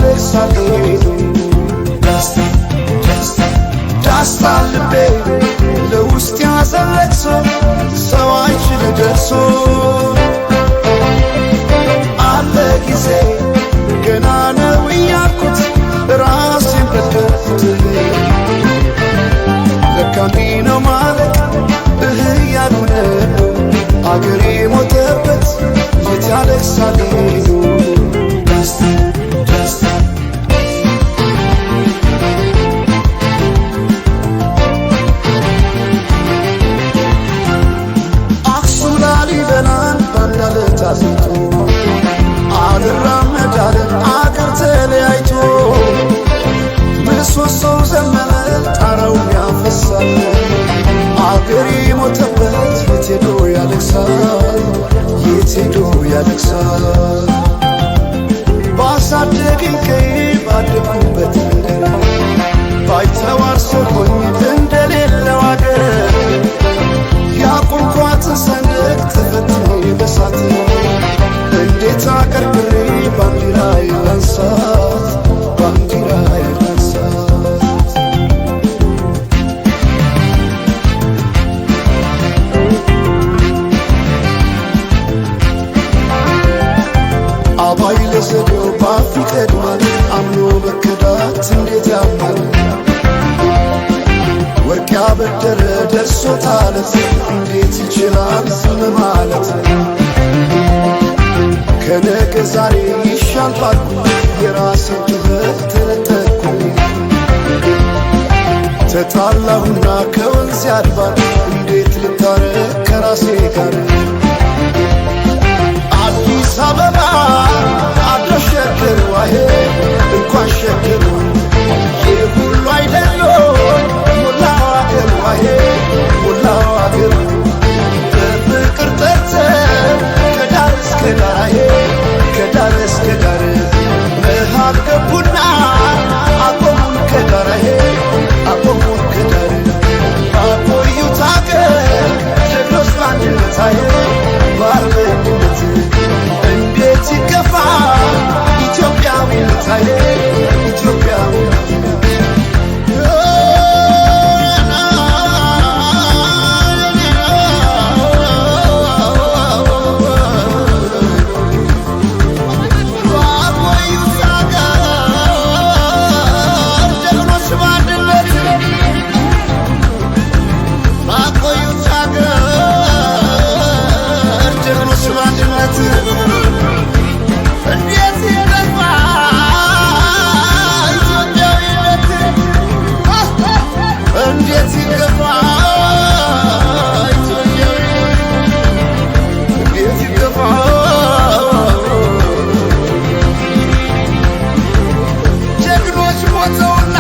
ያለቅሳሉ ዳስታ ልቤ ለውስጥ ያዘለቅሶ ሰው አይችል ደርሶ አለ ጊዜ ገና ነው እያልኩት ራሴን በደልኩት ለካ እንዲህ ነው ማለት እያሉ ነው አገሬ ሞተበት የት ያለቅሳሉ አክሱም ላሊበላን ባንዳለት አዝቶ አልራመድ አለ አገር ተለያይቶ ምሰሶው ዘመነ ጣራው ያፈሳል አገሬ ሞተበት የት ሄዶ ያለቅሳል የት ሄዶ ያለቅሳል ባሳደገኝ ቀዬ ባደኩበት መንደር ባይተዋር ሰሆኝ እንደሌለው አገር ያቆምኳትን ሰንደቅ ተፈትኖ በሳት እንዴት አቀርቅሬ ባንዲራዬ ላንሳት ባንዲራዬ ላንሳት አባይ ለዘዴው ባፍ ይቀድማል አምኖ መከዳት እንዴት ያማል ወርቅ ያበደረ ደርሶታለት እንዴት ይችላል ዝም ማለት ከነገ ዛሬ ይሻል ባልኩ የራሴን ጩኸት ተነጠቅኩ ተጣላሁና ከወንዝ ያድባል እንዴት ልታረቅ ከራሴ ጋር አዲስ አበባ አድረሽ ሸገር ዋሄ እንኳን ሸገር ይህ ሁሉ አይደሎ ሞላው አገር ዋሄ ሞላው አገር በፍቅር ጠርተን ከዳር እስከ ዳር ከዳር እስከ ዳር መሃል ገቡና አቆሙን ከዳር አቆሙን ከዳር አቆዩት አገር ጀግኖች በአንድነት በአርበኝነት እንዴት ይከፋ ኢትዮጵያዊነት ኢትዮጵያዊነት ጀግኖች ሞተውና